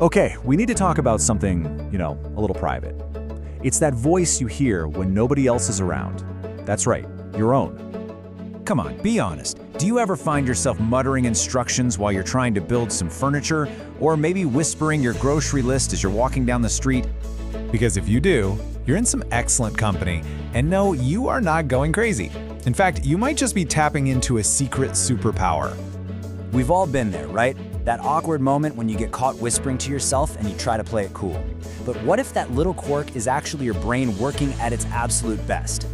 Okay, we need to talk about something, a little private. It's that voice you hear when nobody else is around. That's right, your own. Come on, be honest. Do you ever find yourself muttering instructions while you're trying to build some furniture? Or maybe whispering your grocery list as you're walking down the street? Because if you do, you're in some excellent company. And no, you are not going crazy. In fact, you might just be tapping into a secret superpower. We've all been there, right? That awkward moment when you get caught whispering to yourself and you try to play it cool. But what if that little quirk is actually your brain working at its absolute best?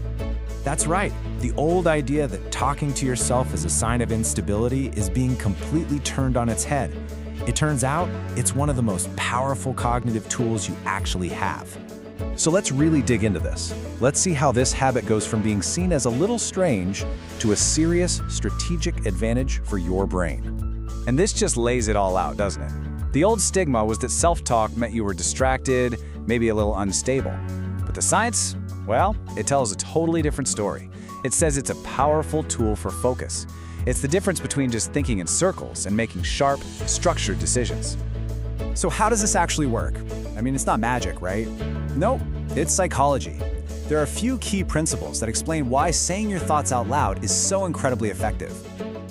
That's right. The old idea that talking to yourself is a sign of instability is being completely turned on its head. It turns out it's one of the most powerful cognitive tools you actually have. So let's really dig into this. Let's see how this habit goes from being seen as a little strange to a serious strategic advantage for your brain. And this just lays it all out, doesn't it? The old stigma was that self-talk meant you were distracted, maybe a little unstable. But the science, well, it tells a totally different story. It says it's a powerful tool for focus. It's the difference between just thinking in circles and making sharp, structured decisions. So how does this actually work? I mean, it's not magic, right? Nope, it's psychology. There are a few key principles that explain why saying your thoughts out loud is so incredibly effective.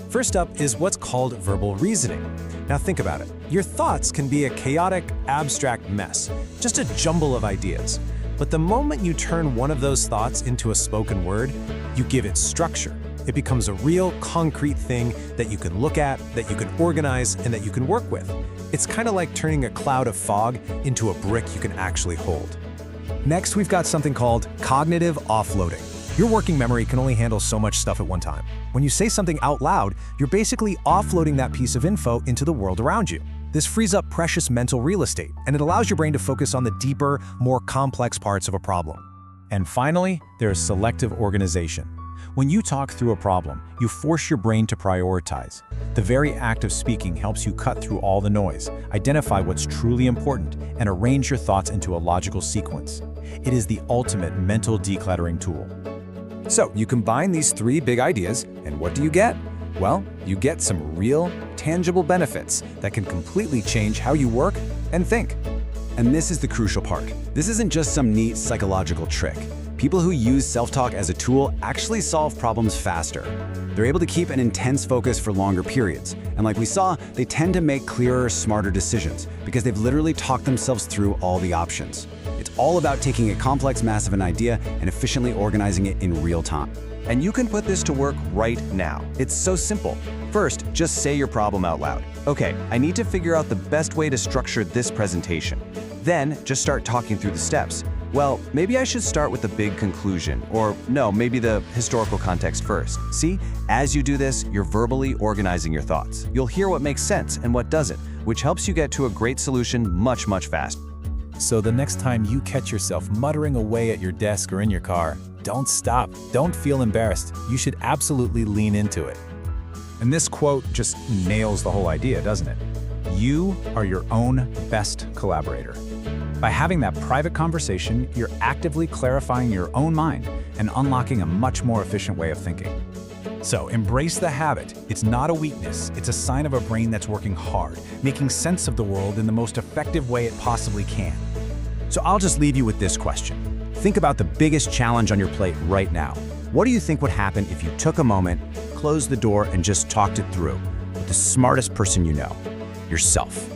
First up is what's called verbal reasoning. Now think about it. Your thoughts can be a chaotic, abstract mess, just a jumble of ideas. But the moment you turn one of those thoughts into a spoken word, you give it structure. It becomes a real, concrete thing that you can look at, that you can organize, and that you can work with. It's kind of like turning a cloud of fog into a brick you can actually hold. Next, we've got something called cognitive offloading. Your working memory can only handle so much stuff at one time. When you say something out loud, you're basically offloading that piece of info into the world around you. This frees up precious mental real estate, and it allows your brain to focus on the deeper, more complex parts of a problem. And finally, there's selective organization. When you talk through a problem, you force your brain to prioritize. The very act of speaking helps you cut through all the noise, identify what's truly important, and arrange your thoughts into a logical sequence. It is the ultimate mental decluttering tool. So you combine these three big ideas, and what do you get? Well, you get some real, tangible benefits that can completely change how you work and think. And this is the crucial part. This isn't just some neat psychological trick. People who use self-talk as a tool actually solve problems faster. They're able to keep an intense focus for longer periods. And like we saw, they tend to make clearer, smarter decisions because they've literally talked themselves through all the options. It's all about taking a complex mass of an idea and efficiently organizing it in real time. And you can put this to work right now. It's so simple. First, just say your problem out loud. Okay, I need to figure out the best way to structure this presentation. Then, just start talking through the steps. Well, maybe I should start with the big conclusion, or no, maybe the historical context first. See, as you do this, you're verbally organizing your thoughts. You'll hear what makes sense and what doesn't, which helps you get to a great solution much, much faster. So the next time you catch yourself muttering away at your desk or in your car, don't stop. Don't feel embarrassed. You should absolutely lean into it. And this quote just nails the whole idea, doesn't it? You are your own best collaborator. By having that private conversation, you're actively clarifying your own mind and unlocking a much more efficient way of thinking. So embrace the habit. It's not a weakness. It's a sign of a brain that's working hard, making sense of the world in the most effective way it possibly can. So I'll just leave you with this question. Think about the biggest challenge on your plate right now. What do you think would happen if you took a moment, closed the door, and just talked it through with the smartest person you know, yourself?